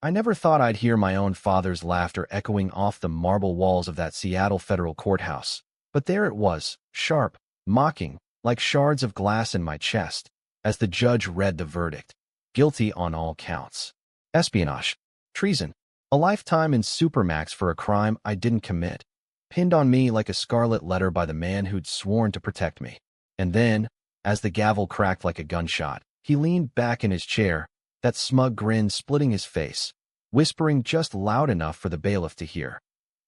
I never thought I'd hear my own father's laughter echoing off the marble walls of that Seattle federal courthouse. But there it was, sharp, mocking, like shards of glass in my chest, as the judge read the verdict. Guilty on all counts. Espionage. Treason. A lifetime in Supermax for a crime I didn't commit. Pinned on me like a scarlet letter by the man who'd sworn to protect me. And then, as the gavel cracked like a gunshot, he leaned back in his chair, that smug grin splitting his face, whispering just loud enough for the bailiff to hear.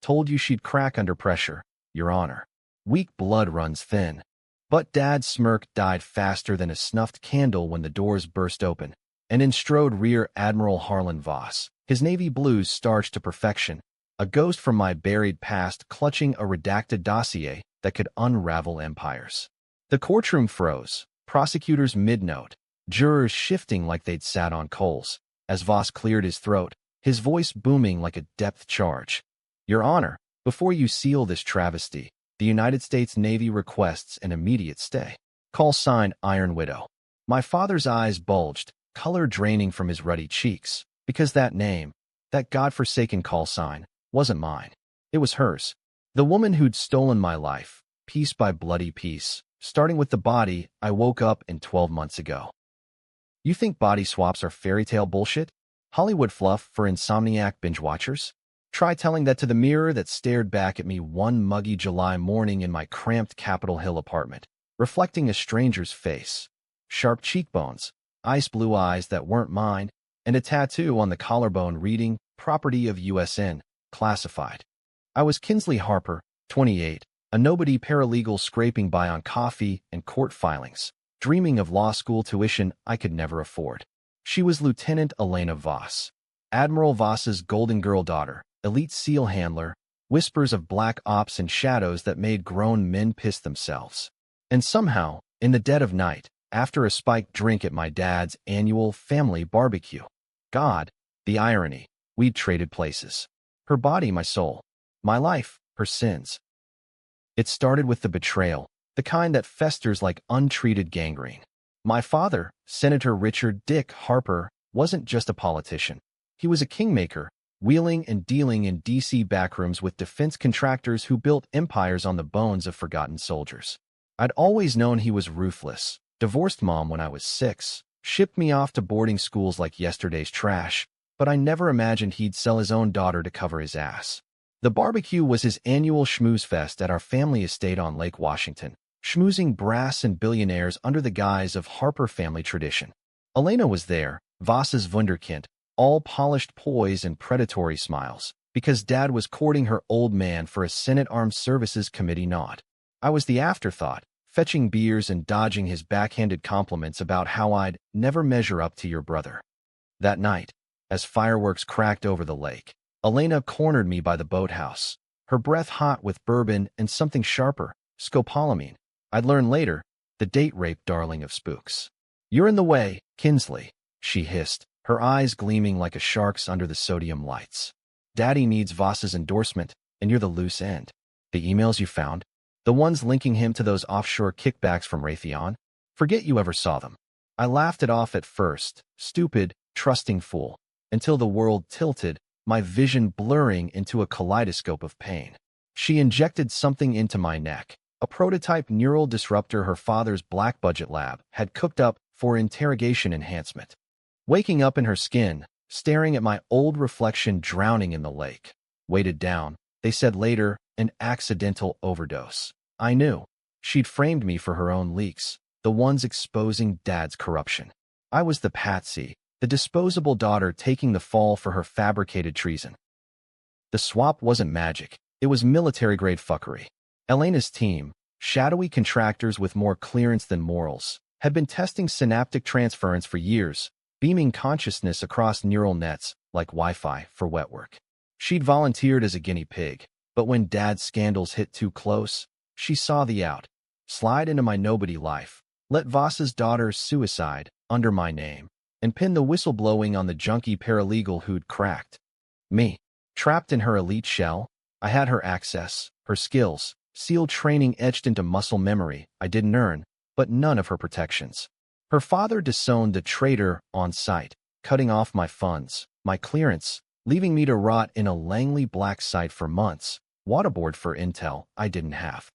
Told you she'd crack under pressure, Your Honor. Weak blood runs thin. But Dad's smirk died faster than a snuffed candle when the doors burst open, and in strode Rear Admiral Harlan Voss, his navy blues starched to perfection, a ghost from my buried past clutching a redacted dossier that could unravel empires. The courtroom froze, prosecutors mid-note, jurors shifting like they'd sat on coals, as Voss cleared his throat, his voice booming like a depth charge. Your Honor, before you seal this travesty, the United States Navy requests an immediate stay. Call sign Iron Widow. My father's eyes bulged, color draining from his ruddy cheeks, because that name, that godforsaken call sign, wasn't mine. It was hers. The woman who'd stolen my life, piece by bloody piece, starting with the body I woke up in 12 months ago. You think body swaps are fairy tale bullshit? Hollywood fluff for insomniac binge-watchers? Try telling that to the mirror that stared back at me one muggy July morning in my cramped Capitol Hill apartment, reflecting a stranger's face. Sharp cheekbones, ice-blue eyes that weren't mine, and a tattoo on the collarbone reading, Property of USN, Classified. I was Kinsley Harper, 28, a nobody paralegal scraping by on coffee and court filings, dreaming of law school tuition I could never afford. She was Lieutenant Elena Voss, Admiral Voss's Golden Girl daughter, elite SEAL handler, whispers of black ops and shadows that made grown men piss themselves. And somehow, in the dead of night, after a spiked drink at my dad's annual family barbecue. God, the irony, we'd traded places. Her body, my soul. My life, her sins. It started with the betrayal, the kind that festers like untreated gangrene. My father, Senator Richard Dick Harper, wasn't just a politician. He was a kingmaker, wheeling and dealing in D.C. backrooms with defense contractors who built empires on the bones of forgotten soldiers. I'd always known he was ruthless, divorced Mom when I was 6, shipped me off to boarding schools like yesterday's trash, but I never imagined he'd sell his own daughter to cover his ass. The barbecue was his annual schmooze fest at our family estate on Lake Washington, schmoozing brass and billionaires under the guise of Harper family tradition. Elena was there, Voss's wunderkind, all polished poise and predatory smiles, because Dad was courting her old man for a Senate Armed Services Committee nod. I was the afterthought, fetching beers and dodging his backhanded compliments about how I'd never measure up to your brother. That night, as fireworks cracked over the lake, Elena cornered me by the boathouse, her breath hot with bourbon and something sharper, scopolamine. I'd learn later, the date rape darling of spooks. You're in the way, Kinsley, she hissed, her eyes gleaming like a shark's under the sodium lights. Daddy needs Voss's endorsement, and you're the loose end. The emails you found, the ones linking him to those offshore kickbacks from Raytheon, forget you ever saw them. I laughed it off at first, stupid, trusting fool, until the world tilted, my vision blurring into a kaleidoscope of pain. She injected something into my neck, a prototype neural disruptor her father's black-budget lab had cooked up for interrogation enhancement. Waking up in her skin, staring at my old reflection drowning in the lake. Weighted down, they said later, an accidental overdose. I knew. She'd framed me for her own leaks, the ones exposing Dad's corruption. I was the patsy, the disposable daughter taking the fall for her fabricated treason. The swap wasn't magic. It was military-grade fuckery. Elena's team, shadowy contractors with more clearance than morals, had been testing synaptic transference for years, beaming consciousness across neural nets like Wi-Fi for wet work. She'd volunteered as a guinea pig, but when Dad's scandals hit too close, she saw the out. Slide into my nobody life, let Voss's daughter's suicide under my name, and pin the whistleblowing on the junkie paralegal who'd cracked. Me, trapped in her elite shell, I had her access, her skills, SEAL training etched into muscle memory I didn't earn, but none of her protections. Her father disowned the traitor on sight, cutting off my funds, my clearance, leaving me to rot in a Langley black site for months, waterboard for intel I didn't have.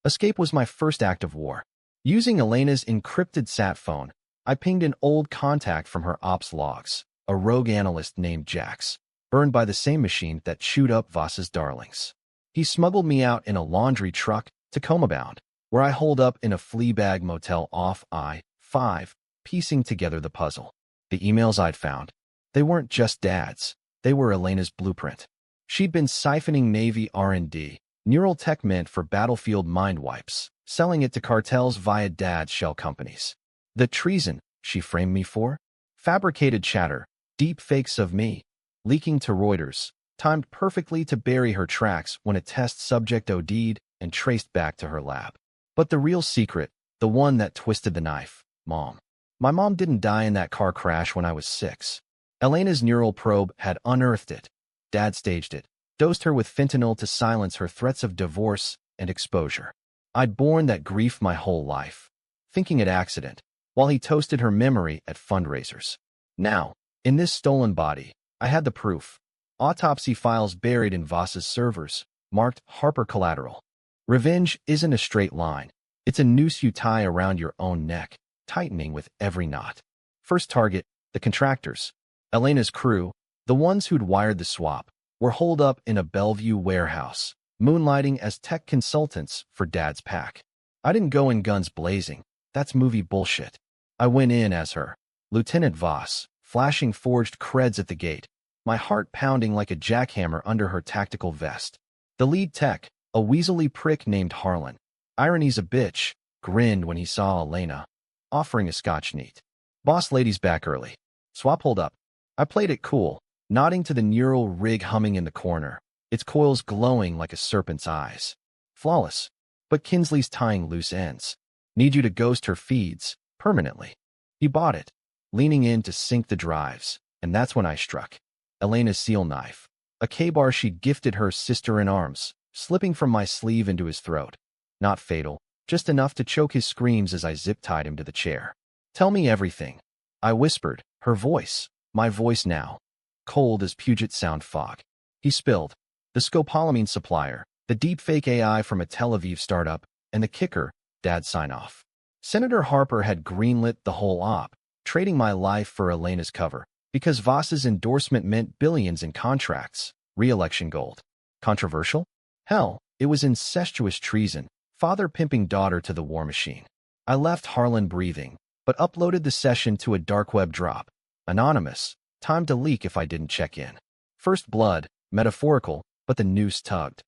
Escape was my first act of war. Using Elena's encrypted sat phone, I pinged an old contact from her ops logs, a rogue analyst named Jax, burned by the same machine that chewed up Voss's darlings. He smuggled me out in a laundry truck, Tacoma-bound, where I holed up in a Fleabag motel off I-5, piecing together the puzzle. The emails I'd found, they weren't just Dad's, they were Elena's blueprint. She'd been siphoning Navy R&D, neural tech meant for battlefield mind wipes, selling it to cartels via Dad's shell companies. The treason she framed me for? Fabricated chatter, deep fakes of me, leaking to Reuters, timed perfectly to bury her tracks when a test subject OD'd and traced back to her lab. But the real secret, the one that twisted the knife, Mom. My mom didn't die in that car crash when I was 6. Elena's neural probe had unearthed it. Dad staged it, dosed her with fentanyl to silence her threats of divorce and exposure. I'd borne that grief my whole life, thinking it accident, while he toasted her memory at fundraisers. Now, in this stolen body, I had the proof. Autopsy files buried in Voss's servers, marked Harper collateral. Revenge isn't a straight line. It's a noose you tie around your own neck, tightening with every knot. First target, the contractors. Elena's crew, the ones who'd wired the swap, were holed up in a Bellevue warehouse, moonlighting as tech consultants for Dad's pack. I didn't go in guns blazing. That's movie bullshit. I went in as her, Lieutenant Voss, flashing forged creds at the gate, my heart pounding like a jackhammer under her tactical vest. The lead tech, a weaselly prick named Harlan, irony's a bitch, grinned when he saw Elena, offering a scotch neat. Boss lady's back early. Swap hold up. I played it cool, nodding to the neural rig humming in the corner, its coils glowing like a serpent's eyes. Flawless. But Kinsley's tying loose ends. Need you to ghost her feeds, permanently. He bought it, leaning in to sync the drives, and that's when I struck. Elena's seal knife, a K-bar she'd gifted her sister-in-arms, slipping from my sleeve into his throat. Not fatal, just enough to choke his screams as I zip-tied him to the chair. Tell me everything. I whispered, her voice, my voice now, cold as Puget Sound fog. He spilled. The scopolamine supplier, the deepfake AI from a Tel Aviv startup, and the kicker, Dad's sign-off. Senator Harper had greenlit the whole op, trading my life for Elena's cover, because Voss's endorsement meant billions in contracts, re-election gold. Controversial? Hell, it was incestuous treason, father pimping daughter to the war machine. I left Harlan breathing, but uploaded the session to a dark web drop. Anonymous, time to leak if I didn't check in. First blood, metaphorical, but the noose tugged.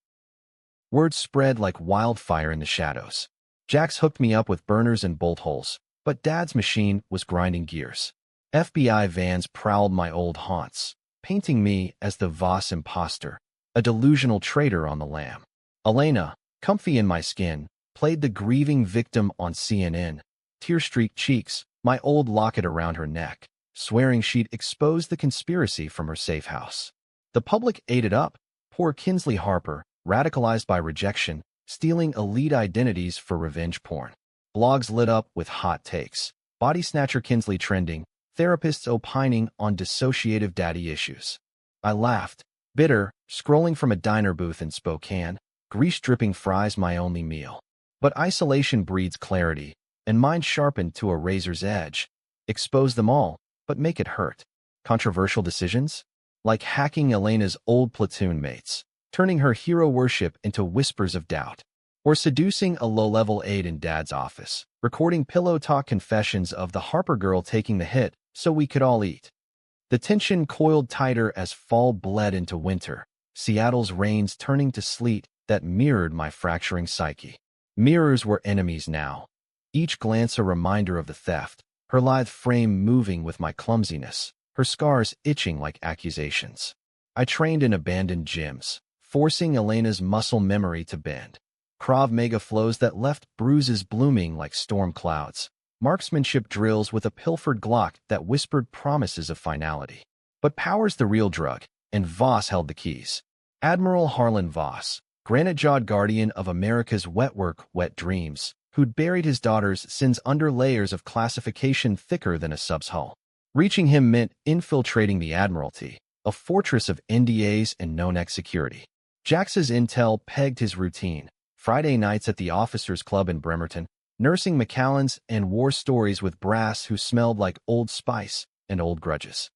Word spread like wildfire in the shadows. Jax hooked me up with burners and bolt holes, but Dad's machine was grinding gears. FBI vans prowled my old haunts, painting me as the Voss imposter, a delusional traitor on the lam. Elena, comfy in my skin, played the grieving victim on CNN, tear-streaked cheeks, my old locket around her neck, swearing she'd exposed the conspiracy from her safe house. The public ate it up. Poor Kinsley Harper, radicalized by rejection, stealing elite identities for revenge porn. Blogs lit up with hot takes. Body snatcher Kinsley trending, therapists opining on dissociative daddy issues. I laughed, bitter, scrolling from a diner booth in Spokane, grease-dripping fries my only meal. But isolation breeds clarity, and mine sharpened to a razor's edge. Expose them all, but make it hurt. Controversial decisions? Like hacking Elena's old platoon mates, turning her hero worship into whispers of doubt. Or seducing a low-level aide in Dad's office, recording pillow talk confessions of the Harper girl taking the hit so we could all eat. The tension coiled tighter as fall bled into winter, Seattle's rains turning to sleet that mirrored my fracturing psyche. Mirrors were enemies now, each glance a reminder of the theft, her lithe frame moving with my clumsiness, her scars itching like accusations. I trained in abandoned gyms, forcing Elena's muscle memory to bend. Krav Maga flows that left bruises blooming like storm clouds. Marksmanship drills with a pilfered Glock that whispered promises of finality. But power's the real drug, and Voss held the keys. Admiral Harlan Voss, granite-jawed guardian of America's wet dreams, who'd buried his daughter's sins under layers of classification thicker than a sub's hull. Reaching him meant infiltrating the Admiralty, a fortress of NDAs and known security. Jax's intel pegged his routine: Friday nights at the Officers' Club in Bremerton, nursing Macallans and war stories with brass who smelled like Old Spice and old grudges.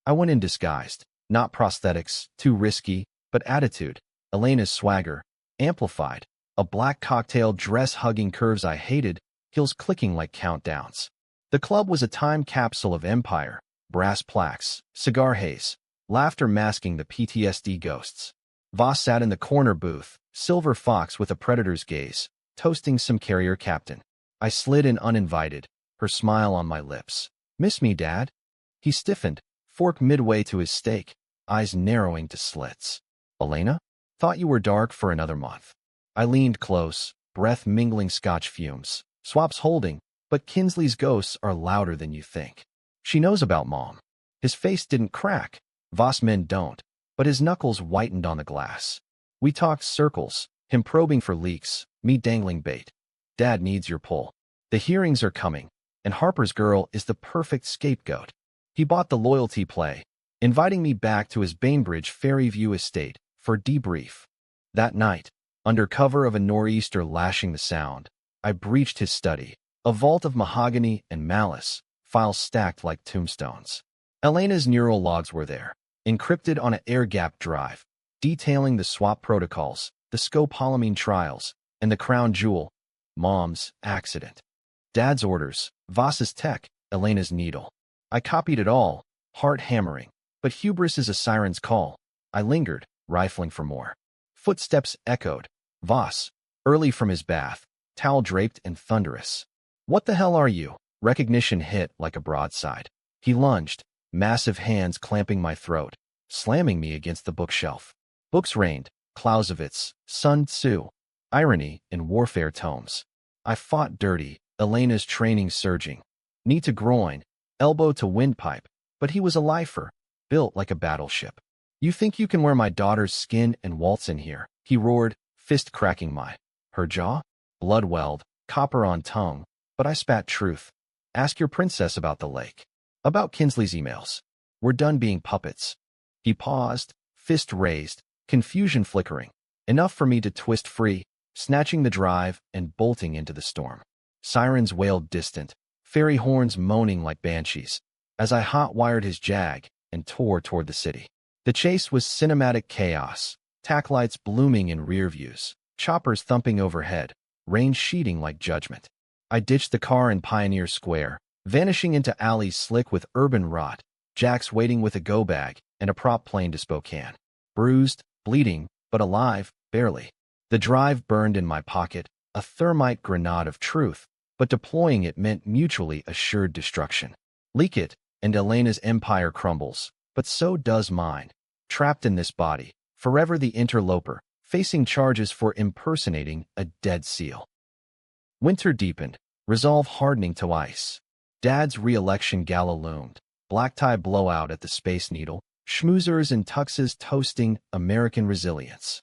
I went in disguised, not prosthetics, too risky, but attitude, Elena's swagger, amplified, a black cocktail dress hugging curves I hated, heels clicking like countdowns. The club was a time capsule of empire, brass plaques, cigar haze, laughter masking the PTSD ghosts. Voss sat in the corner booth, silver fox with a predator's gaze, toasting some carrier captain. I slid in uninvited, her smile on my lips. "Miss me, Dad?" He stiffened, fork midway to his steak, eyes narrowing to slits. "Elena? Thought you were dark for another month." I leaned close, breath mingling Scotch fumes. "Swaps holding, but Kinsley's ghosts are louder than you think. She knows about Mom." His face didn't crack. Voss men don't, but his knuckles whitened on the glass. We talked circles, him probing for leaks, me dangling bait. "Dad needs your pull. The hearings are coming, and Harper's girl is the perfect scapegoat." He bought the loyalty play, inviting me back to his Bainbridge Ferry View estate for debrief. That night, under cover of a nor'easter lashing the sound, I breached his study, a vault of mahogany and malice, files stacked like tombstones. Elena's neural logs were there, encrypted on an air-gapped drive, detailing the swap protocols, the scopolamine trials, and the crown jewel, Mom's accident. Dad's orders, Voss's tech, Elena's needle. I copied it all, heart hammering, but hubris is a siren's call. I lingered, rifling for more. Footsteps echoed. Voss, early from his bath, towel draped and thunderous. "What the hell are you?" Recognition hit like a broadside. He lunged, massive hands clamping my throat, slamming me against the bookshelf. Books rained, Clausewitz, Sun Tzu, irony in warfare tomes. I fought dirty, Elena's training surging. Knee to groin, elbow to windpipe, but he was a lifer, built like a battleship. "You think you can wear my daughter's skin and waltz in here?" he roared, fist cracking her jaw. Blood welled, copper on tongue, but I spat truth. "Ask your princess about the lake. About Kinsley's emails. We're done being puppets." He paused, fist raised, confusion flickering, enough for me to twist free, snatching the drive and bolting into the storm. Sirens wailed distant, fairy horns moaning like banshees, as I hot-wired his Jag and tore toward the city. The chase was cinematic chaos, tack lights blooming in rear views, choppers thumping overhead, rain sheeting like judgment. I ditched the car in Pioneer Square, vanishing into alleys slick with urban rot, Jax waiting with a go-bag and a prop plane to Spokane. Bruised, bleeding, but alive, barely. The drive burned in my pocket, a thermite grenade of truth, but deploying it meant mutually assured destruction. Leak it, and Elena's empire crumbles, but so does mine. Trapped in this body, forever the interloper, facing charges for impersonating a dead seal. Winter deepened, resolve hardening to ice. Dad's re-election gala loomed, black tie blowout at the Space Needle, schmoozers and tuxes toasting American resilience.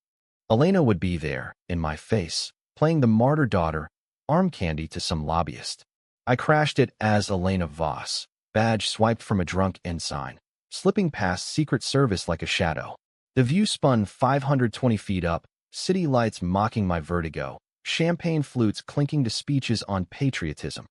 Elena would be there, in my face, playing the martyr daughter, arm candy to some lobbyist. I crashed it as Elena Voss, badge swiped from a drunk ensign, slipping past Secret Service like a shadow. The view spun 520 feet up, city lights mocking my vertigo, champagne flutes clinking to speeches on patriotism.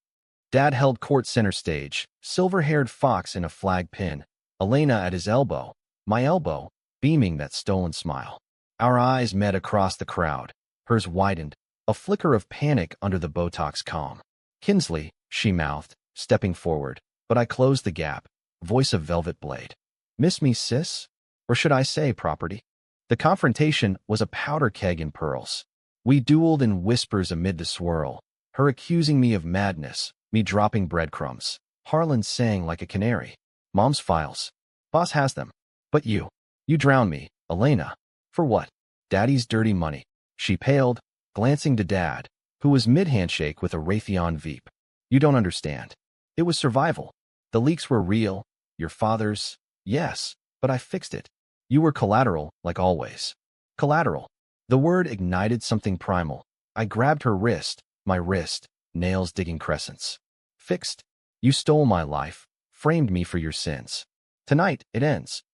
Dad held court center stage, silver-haired fox in a flag pin, Elena at his elbow, my elbow, beaming that stolen smile. Our eyes met across the crowd, hers widened, a flicker of panic under the Botox calm. "Kinsley," she mouthed, stepping forward, but I closed the gap, voice of velvet blade. "Miss me, sis? Or should I say property?" The confrontation was a powder keg in pearls. We dueled in whispers amid the swirl, her accusing me of madness, me dropping breadcrumbs, Harlan sang like a canary. "Mom's files. Boss has them. But you drowned me, Elena. For what?" "Daddy's dirty money." She paled, glancing to Dad, who was mid-handshake with a Raytheon Veep. "You don't understand. It was survival. The leaks were real. Your father's, yes, but I fixed it. You were collateral, like always." Collateral. The word ignited something primal. I grabbed her wrist, my wrist, nails digging crescents. "Fixed? You stole my life. framed me for your sins. Tonight, it ends.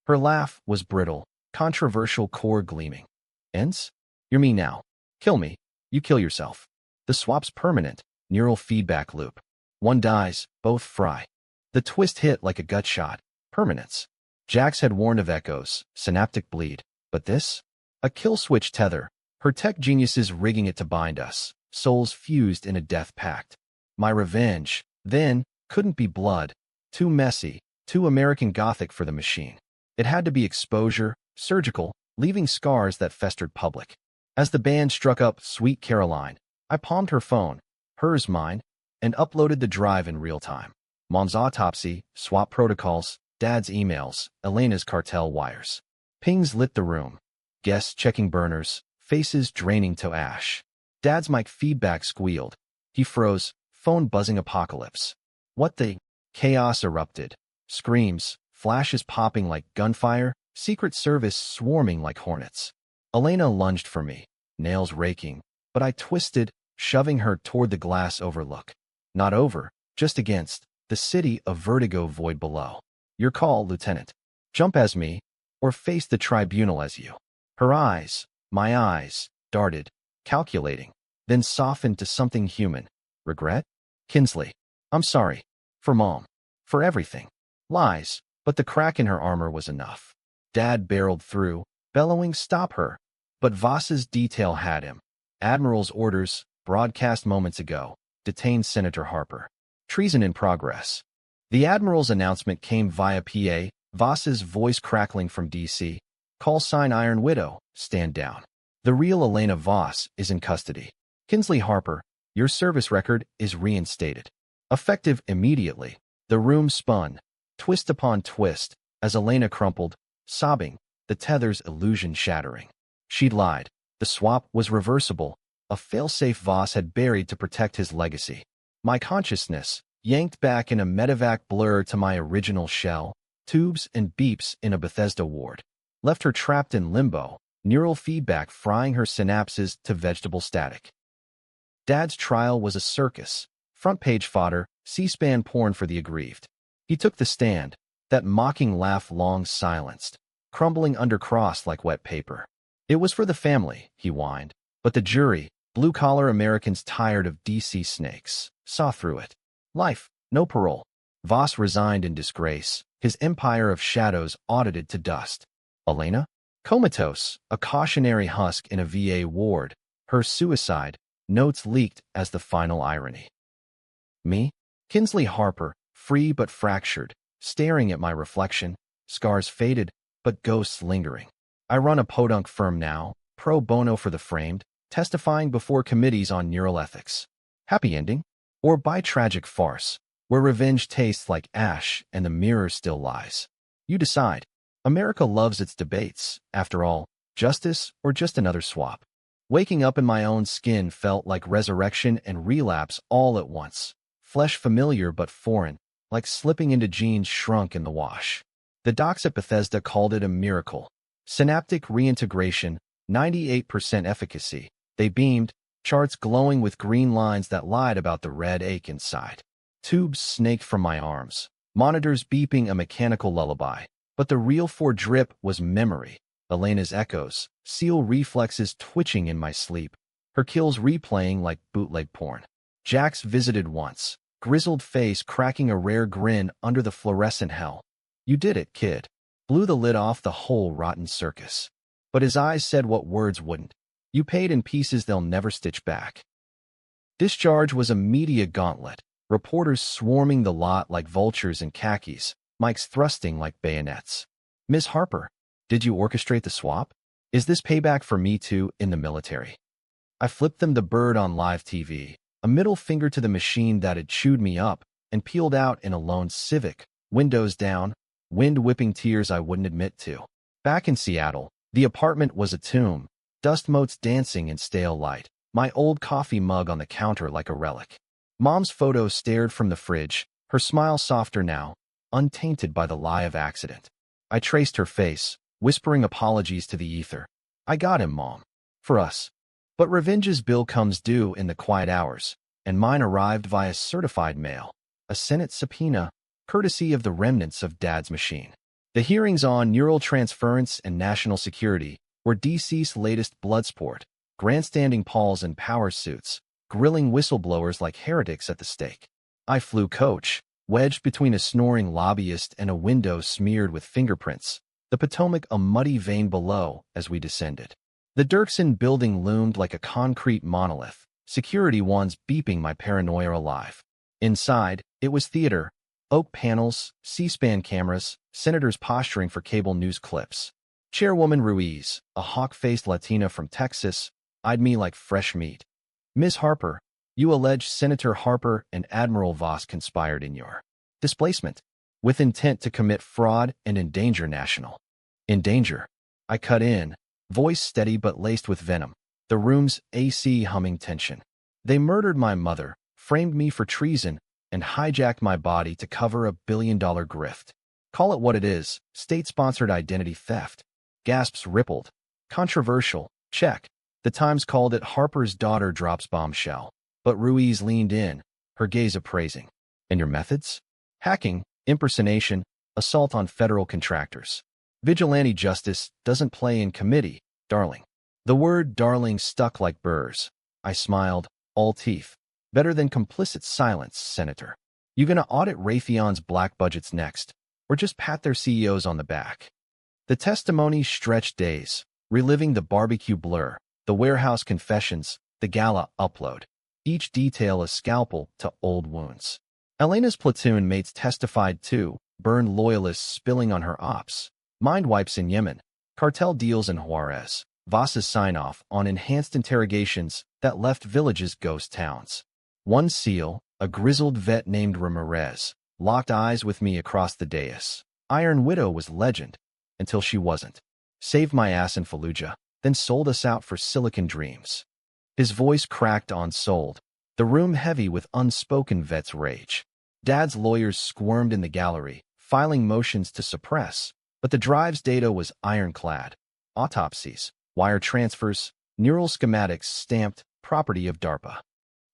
Her laugh was brittle, controversial core gleaming. Ends? You're me now. Kill me. You kill yourself. The swap's permanent, neural feedback loop. One dies, both fry. The twist hit like a gut shot. Permanence. Jax had warned of echoes, synaptic bleed. But this? A kill switch tether. Her tech geniuses rigging it to bind us. Souls fused in a death pact. My revenge, then, couldn't be blood. Too messy, too American Gothic for the machine. It had to be exposure, surgical, leaving scars that festered public. As the band struck up Sweet Caroline, I palmed her phone, hers mine, and uploaded the drive in real time. Mom's autopsy, swap protocols, Dad's emails, Elena's cartel wires. Pings lit the room. Guests checking burners, faces draining to ash. Dad's mic feedback squealed. He froze, phone buzzing apocalypse. What the? Chaos erupted. Screams, flashes popping like gunfire, Secret Service swarming like hornets. Elena lunged for me, nails raking, but I twisted, shoving her toward the glass overlook. Not over, just against, the city of vertigo void below. Your call, Lieutenant. Jump as me, or face the tribunal as you. Her eyes, my eyes, darted, calculating, then softened to something human. Regret? Kinsley. I'm sorry. For Mom. For everything. Lies, but the crack in her armor was enough. Dad barreled through, bellowing, "Stop her." But Voss's detail had him. Admiral's orders, broadcast moments ago, detained Senator Harper. Treason in progress. The Admiral's announcement came via PA, Voss's voice crackling from D.C. Call sign Iron Widow, stand down. The real Elena Voss is in custody. Kinsley Harper, your service record is reinstated. Effective immediately. The room spun, twist upon twist, as Elena crumpled, sobbing, the tether's illusion shattering. She'd lied. The swap was reversible, a failsafe Voss had buried to protect his legacy. My consciousness, yanked back in a medevac blur to my original shell, tubes and beeps in a Bethesda ward, left her trapped in limbo, neural feedback frying her synapses to vegetable static. Dad's trial was a circus, front-page fodder, C-SPAN porn for the aggrieved. He took the stand, that mocking laugh long silenced, crumbling undercrossed like wet paper. It was for the family, he whined, but the jury, blue-collar Americans tired of D.C. snakes, saw through it. Life, no parole. Voss resigned in disgrace, his empire of shadows audited to dust. Elena? Comatose, a cautionary husk in a VA ward, her suicide, notes leaked as the final irony. Me? Kinsley Harper, free but fractured, staring at my reflection, scars faded, but ghosts lingering. I run a podunk firm now, pro bono for the framed, testifying before committees on neural ethics. Happy ending? Or by tragic farce, where revenge tastes like ash and the mirror still lies. You decide. America loves its debates, after all, justice or just another swap. Waking up in my own skin felt like resurrection and relapse all at once. Flesh familiar but foreign, like slipping into jeans shrunk in the wash. The docs at Bethesda called it a miracle. Synaptic reintegration, 98% efficacy. They beamed, charts glowing with green lines that lied about the red ache inside. Tubes snaked from my arms, monitors beeping a mechanical lullaby. But the real for drip was memory. Elena's echoes, seal reflexes twitching in my sleep, her kills replaying like bootleg porn. Jax visited once, grizzled face cracking a rare grin under the fluorescent hell. You did it, kid. Blew the lid off the whole rotten circus. But his eyes said what words wouldn't. You paid in pieces they'll never stitch back. Discharge was a media gauntlet, reporters swarming the lot like vultures in khakis, mics thrusting like bayonets. Ms. Harper, did you orchestrate the swap? Is this payback for me too in the military? I flipped them the bird on live TV, a middle finger to the machine that had chewed me up, and peeled out in a lone Civic, windows down, wind whipping tears I wouldn't admit to. Back in Seattle, the apartment was a tomb, dust motes dancing in stale light, my old coffee mug on the counter like a relic. Mom's photo stared from the fridge, her smile softer now, untainted by the lie of accident. I traced her face, whispering apologies to the ether. I got him, Mom. For us. But revenge's bill comes due in the quiet hours, and mine arrived via certified mail. A Senate subpoena, courtesy of the remnants of Dad's machine. The hearings on neural transference and national security were DC's latest blood sport, grandstanding Pauls in power suits, grilling whistleblowers like heretics at the stake. I flew coach, wedged between a snoring lobbyist and a window smeared with fingerprints, the Potomac a muddy vein below as we descended. The Dirksen building loomed like a concrete monolith, security wands beeping my paranoia alive. Inside, it was theater, oak panels, C-SPAN cameras, senators posturing for cable news clips. Chairwoman Ruiz, a hawk-faced Latina from Texas, eyed me like fresh meat. Ms. Harper, you allege Senator Harper and Admiral Voss conspired in your displacement with intent to commit fraud and endanger national. Endanger. I cut in, voice steady but laced with venom, the room's AC humming tension. They murdered my mother, framed me for treason, and hijacked my body to cover $1 billion grift. Call it what it is, state-sponsored identity theft. Gasps rippled. Controversial, check. The Times called it Harper's daughter drops bombshell. But Ruiz leaned in, her gaze appraising. And your methods? Hacking, impersonation, assault on federal contractors. Vigilante justice doesn't play in committee, darling. The word darling stuck like burrs. I smiled, all teeth. Better than complicit silence, Senator. You gonna audit Raytheon's black budgets next, or just pat their CEOs on the back? The testimony stretched days, reliving the barbecue blur, the warehouse confessions, the gala upload. Each detail a scalpel to old wounds. Elena's platoon mates testified too, burned loyalists spilling on her ops, mind wipes in Yemen, cartel deals in Juarez, Voss's sign-off on enhanced interrogations that left villages ghost towns. One SEAL, a grizzled vet named Ramirez, locked eyes with me across the dais. Iron Widow was legend, until she wasn't. Saved my ass in Fallujah, then sold us out for Silicon Dreams. His voice cracked on sold, the room heavy with unspoken vet's rage. Dad's lawyers squirmed in the gallery, filing motions to suppress, but the drive's data was ironclad. Autopsies, wire transfers, neural schematics stamped property of DARPA.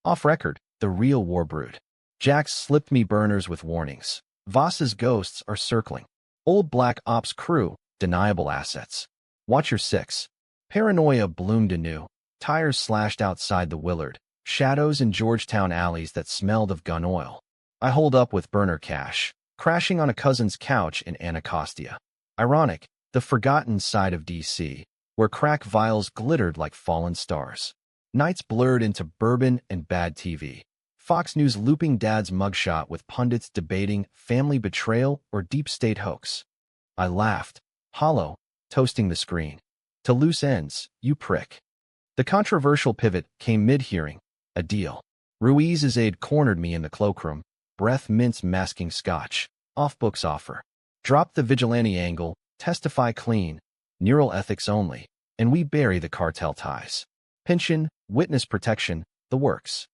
Off record, the real war brood. Jax slipped me burners with warnings. Voss's ghosts are circling. Old Black Ops crew, deniable assets. Watch your six. Paranoia bloomed anew. Tires slashed outside the Willard. Shadows in Georgetown alleys that smelled of gun oil. I holed up with burner cash, crashing on a cousin's couch in Anacostia. Ironic, the forgotten side of D.C., where crack vials glittered like fallen stars. Nights blurred into bourbon and bad TV. Fox News looping Dad's mugshot with pundits debating family betrayal or deep state hoax. I laughed, hollow, toasting the screen. To loose ends, you prick. The controversial pivot came mid-hearing, a deal. Ruiz's aide cornered me in the cloakroom, breath mints masking scotch, off-books offer. Drop the vigilante angle, testify clean, neural ethics only, and we bury the cartel ties. Pension, witness protection, the works.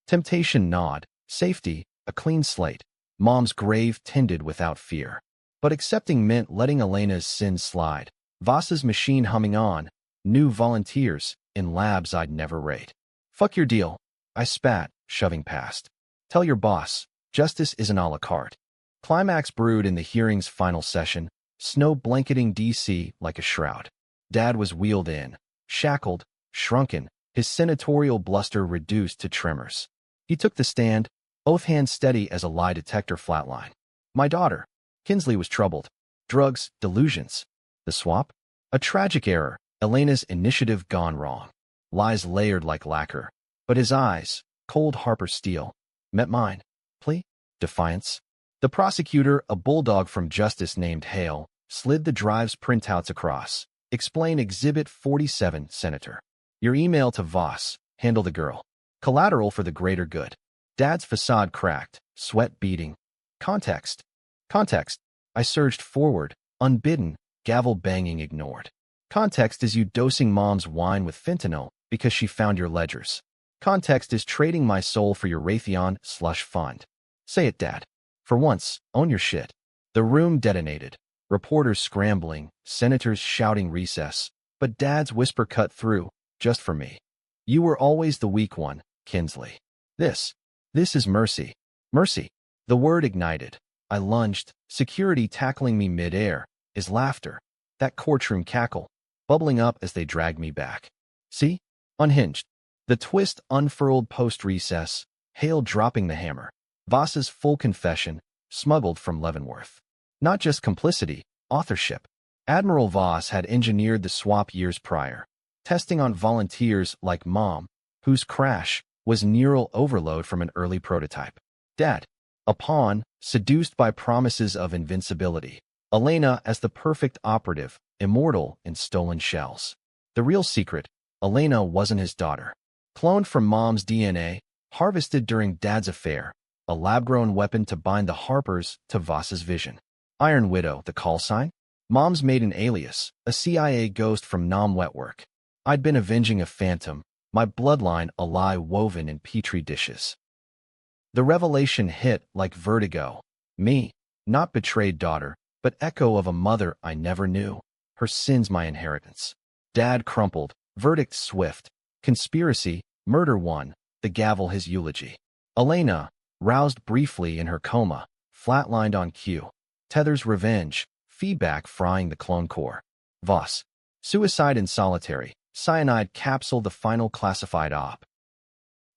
Temptation nod, safety, a clean slate. Mom's grave tended without fear. But accepting meant letting Elena's sins slide. Voss's machine humming on, new volunteers, in labs I'd never rate. Fuck your deal, I spat, shoving past. Tell your boss, justice isn't a la carte. Climax brewed in the hearing's final session, snow blanketing D.C. like a shroud. Dad was wheeled in, shackled, shrunken, his senatorial bluster reduced to tremors. He took the stand, both hands steady as a lie detector flatline. My daughter, Kinsley, was troubled. Drugs, delusions. The swap? A tragic error, Elena's initiative gone wrong. Lies layered like lacquer. But his eyes, cold Harper steel, met mine. Plea? Defiance? The prosecutor, a bulldog from Justice named Hale, slid the drive's printouts across. Explain Exhibit 47, Senator. Your email to Voss, handle the girl. Collateral for the greater good. Dad's facade cracked, sweat beading. Context. Context. I surged forward, unbidden, gavel banging ignored. Context is you dosing Mom's wine with fentanyl because she found your ledgers. Context is trading my soul for your Raytheon slush fund. Say it, Dad. For once, own your shit. The room detonated. Reporters scrambling, senators shouting recess, but Dad's whisper cut through, just for me. You were always the weak one, Kinsley. This is mercy. Mercy. The word ignited. I lunged, security tackling me mid-air, is laughter, that courtroom cackle, bubbling up as they dragged me back. See? Unhinged. The twist unfurled post-recess, Hale dropping the hammer. Voss's full confession, smuggled from Leavenworth. Not just complicity, authorship. Admiral Voss had engineered the swap years prior, testing on volunteers like Mom, whose crash was neural overload from an early prototype. Dad, a pawn, seduced by promises of invincibility. Elena as the perfect operative, immortal in stolen shells. The real secret, Elena wasn't his daughter. Cloned from Mom's DNA, harvested during Dad's affair, a lab-grown weapon to bind the Harpers to Voss's vision. Iron Widow, the call sign? Mom's maiden alias, a CIA ghost from Nam Wetwork. I'd been avenging a phantom, my bloodline a lie woven in petri dishes. The revelation hit like vertigo. Me, not betrayed daughter, but echo of a mother I never knew. Her sins my inheritance. Dad crumpled, verdict swift. Conspiracy, murder won, the gavel his eulogy. Elena, roused briefly in her coma, flatlined on cue. Tether's revenge, feedback frying the clone core. Voss, suicide in solitary, cyanide capsule the final classified op.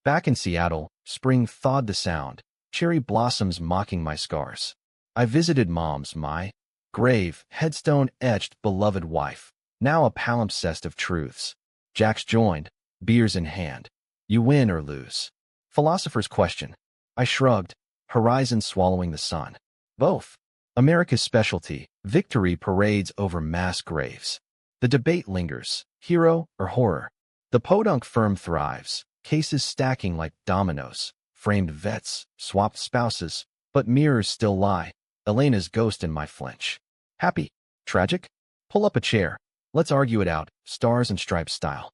Back in Seattle, spring thawed the sound, cherry blossoms mocking my scars. I visited Mom's, my grave, headstone etched beloved wife, now a palimpsest of truths. Jack's joined, beers in hand. You win or lose. Philosopher's question. I shrugged, horizon swallowing the sun. Both. America's specialty, victory parades over mass graves. The debate lingers, hero or horror. The podunk firm thrives, cases stacking like dominoes, framed vets, swapped spouses, but mirrors still lie, Elena's ghost in my flinch. Happy? Tragic? Pull up a chair. Let's argue it out, stars and stripes style.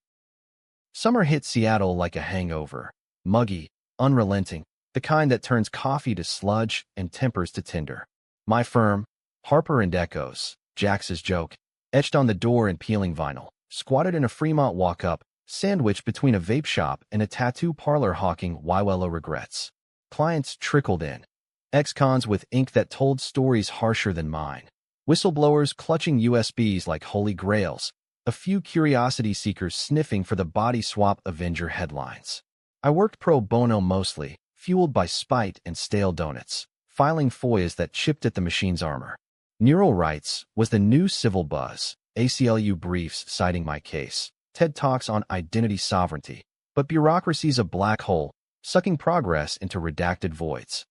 Summer hit Seattle like a hangover, muggy, unrelenting, the kind that turns coffee to sludge and tempers to tinder. My firm, Harper and Echoes, Jax's joke, etched on the door in peeling vinyl, squatted in a Fremont walk-up, sandwiched between a vape shop and a tattoo parlor hawking Wywello regrets. Clients trickled in. Ex-cons with ink that told stories harsher than mine. Whistleblowers clutching USBs like holy grails. A few curiosity seekers sniffing for the body swap Avenger headlines. I worked pro bono mostly, fueled by spite and stale donuts, filing FOIAs that chipped at the machine's armor. Neural rights was the new civil buzz, ACLU briefs citing my case, TED Talks on identity sovereignty, but bureaucracy's a black hole, sucking progress into redacted voids.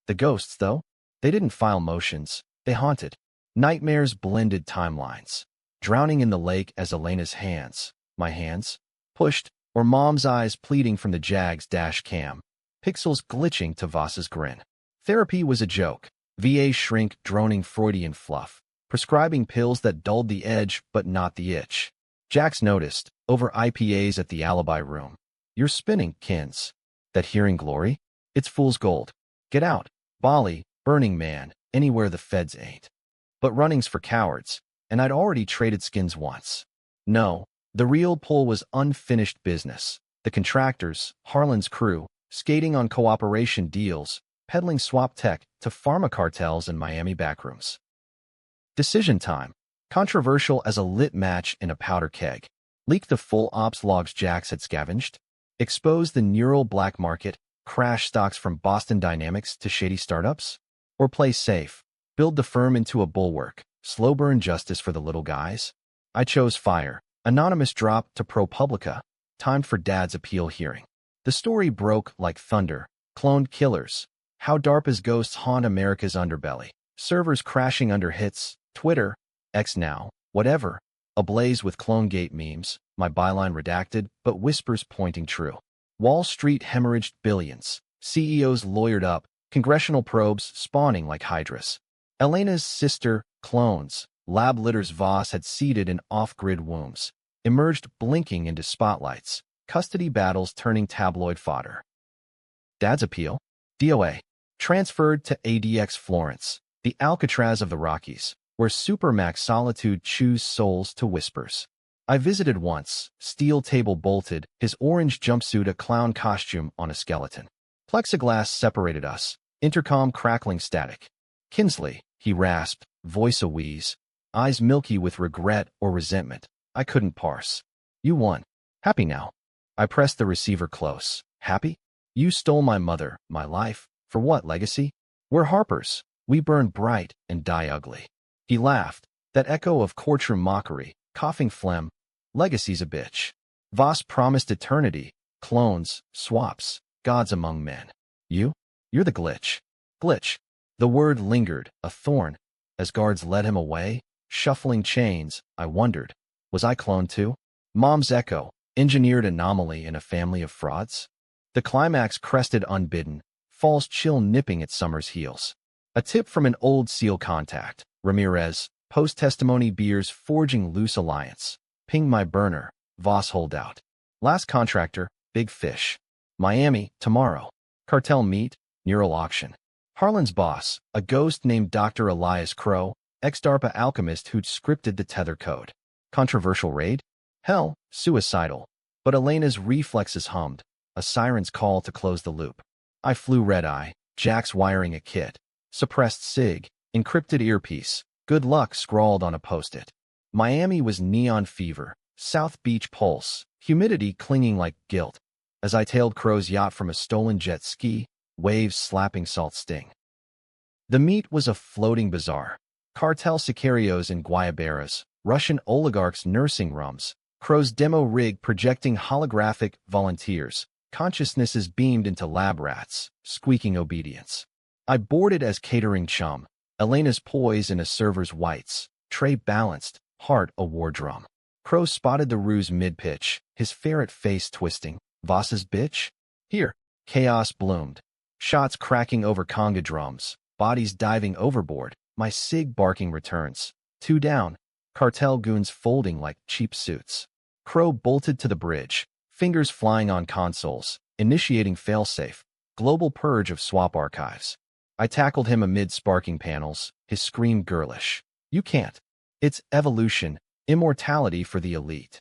The ghosts, though, they didn't file motions, they haunted. Nightmares blended timelines. Drowning in the lake as Elena's hands, my hands, pushed, or Mom's eyes pleading from the Jag's dash cam, pixels glitching to Voss's grin. Therapy was a joke, VA shrink droning Freudian fluff, prescribing pills that dulled the edge but not the itch. Jax noticed, over IPAs at the alibi room. You're spinning, kins. That hearing glory? It's fool's gold. Get out. Bali, Burning Man, anywhere the feds ain't. But running's for cowards. And I'd already traded skins once. No, the real pull was unfinished business. The contractors, Harlan's crew, skating on cooperation deals, peddling swap tech to pharma cartels in Miami backrooms. Decision time. Controversial as a lit match in a powder keg. Leak the full ops logs Jax had scavenged. Expose the neural black market, crash stocks from Boston Dynamics to shady startups. Or play safe. Build the firm into a bulwark. Slow burn justice for the little guys? I chose fire. Anonymous drop to ProPublica. Timed for Dad's appeal hearing. The story broke like thunder. Cloned killers. How DARPA's ghosts haunt America's underbelly. Servers crashing under hits. Twitter. X now. Whatever. Ablaze with CloneGate memes. My byline redacted, but whispers pointing true. Wall Street hemorrhaged billions. CEOs lawyered up. Congressional probes spawning like hydras. Elena's sister, clones, lab litters Voss had seeded in off-grid wombs, emerged blinking into spotlights, custody battles turning tabloid fodder. Dad's appeal? DOA. Transferred to ADX Florence, the Alcatraz of the Rockies, where Supermax solitude chews souls to whispers. I visited once, steel table bolted, his orange jumpsuit a clown costume on a skeleton. Plexiglass separated us, intercom crackling static. Kinsley, he rasped, voice a wheeze, eyes milky with regret or resentment. I couldn't parse. You won. Happy now? I pressed the receiver close. Happy? You stole my mother, my life. For what, legacy? We're Harpers. We burn bright and die ugly. He laughed, that echo of courtroom mockery, coughing phlegm. Legacy's a bitch. Voss promised eternity, clones, swaps, gods among men. You're the glitch. Glitch. The word lingered, a thorn. As guards led him away, shuffling chains, I wondered, was I cloned too? Mom's echo, engineered anomaly in a family of frauds? The climax crested unbidden, fall's chill nipping at Summer's heels. A tip from an old SEAL contact, Ramirez, post-testimony beers forging loose alliance. Ping my burner, Voss holdout. Last contractor, big fish. Miami, tomorrow. Cartel meet, neural auction. Harlan's boss, a ghost named Dr. Elias Crow, ex-DARPA alchemist who'd scripted the tether code. Controversial raid? Hell, suicidal. But Elena's reflexes hummed, a siren's call to close the loop. I flew red-eye, Jack's wiring a kit. Suppressed SIG, encrypted earpiece, good luck scrawled on a post-it. Miami was neon fever, South Beach pulse, humidity clinging like guilt. As I tailed Crow's yacht from a stolen jet ski, waves slapping salt sting. The meet was a floating bazaar. Cartel sicarios in guayaberas, Russian oligarchs nursing rums, Crow's demo rig projecting holographic volunteers, consciousnesses beamed into lab rats, squeaking obedience. I boarded as catering chum, Elena's poise in a server's whites, tray balanced, heart a war drum. Crow spotted the ruse mid-pitch, his ferret face twisting. Voss's bitch? Here. Chaos bloomed. Shots cracking over conga drums, bodies diving overboard, my SIG barking returns. 2 down. Cartel goons folding like cheap suits. Crow bolted to the bridge, fingers flying on consoles, initiating failsafe, global purge of swap archives. I tackled him amid sparking panels, his scream girlish. You can't. It's evolution, immortality for the elite.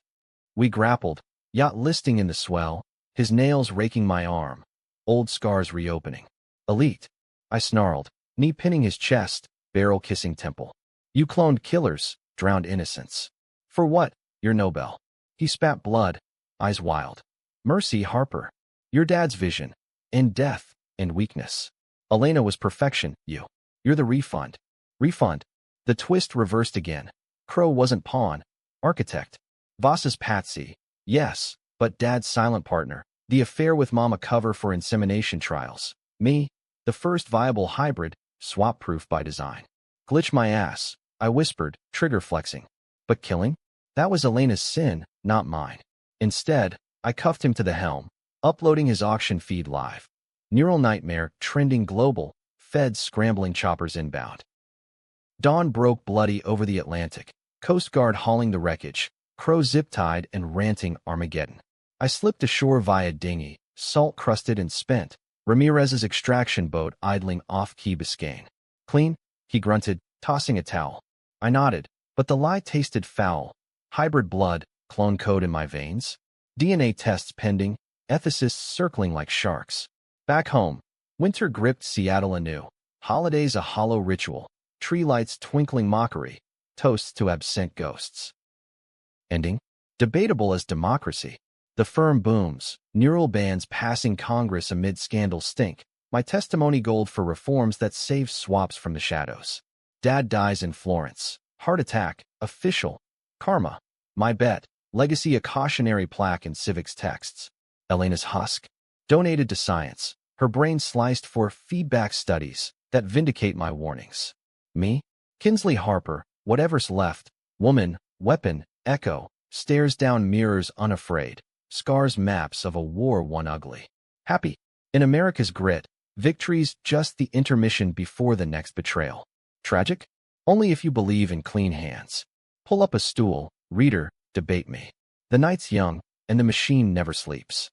We grappled, yacht listing in the swell, his nails raking my arm, old scars reopening. Elite. I snarled, knee pinning his chest, barrel kissing temple. You cloned killers, drowned innocents. For what? Your Nobel. He spat blood, eyes wild. Mercy, Harper. Your dad's vision. In death, and weakness. Elena was perfection, You're the refund. Refund. The twist reversed again. Crow wasn't pawn. Architect. Voss's patsy. Yes, but dad's silent partner. The affair with mama cover for insemination trials. Me. The first viable hybrid, swap-proof by design. Glitch my ass, I whispered, trigger flexing. But killing? That was Elena's sin, not mine. Instead, I cuffed him to the helm, uploading his auction feed live. Neural nightmare, trending global, feds scrambling choppers inbound. Dawn broke bloody over the Atlantic, Coast Guard hauling the wreckage, Crow zip-tied and ranting Armageddon. I slipped ashore via dinghy, salt-crusted and spent, Ramirez's extraction boat idling off Key Biscayne. Clean? He grunted, tossing a towel. I nodded, but the lie tasted foul. Hybrid blood, clone code in my veins. DNA tests pending, ethicists circling like sharks. Back home, winter gripped Seattle anew. Holidays a hollow ritual. Tree lights twinkling mockery. Toasts to absent ghosts. Ending? Debatable as democracy. The firm booms, neural bands passing Congress amid scandal stink. My testimony gold for reforms that save swaps from the shadows. Dad dies in Florence. Heart attack, official. Karma. My bet. Legacy a cautionary plaque in civics texts. Elena's husk. Donated to science. Her brain sliced for feedback studies that vindicate my warnings. Me? Kinsley Harper, whatever's left. Woman, weapon, echo. Stares down mirrors unafraid. Scars maps of a war won ugly. Happy. In America's grit, victory's just the intermission before the next betrayal. Tragic? Only if you believe in clean hands. Pull up a stool, reader, debate me. The night's young, and the machine never sleeps.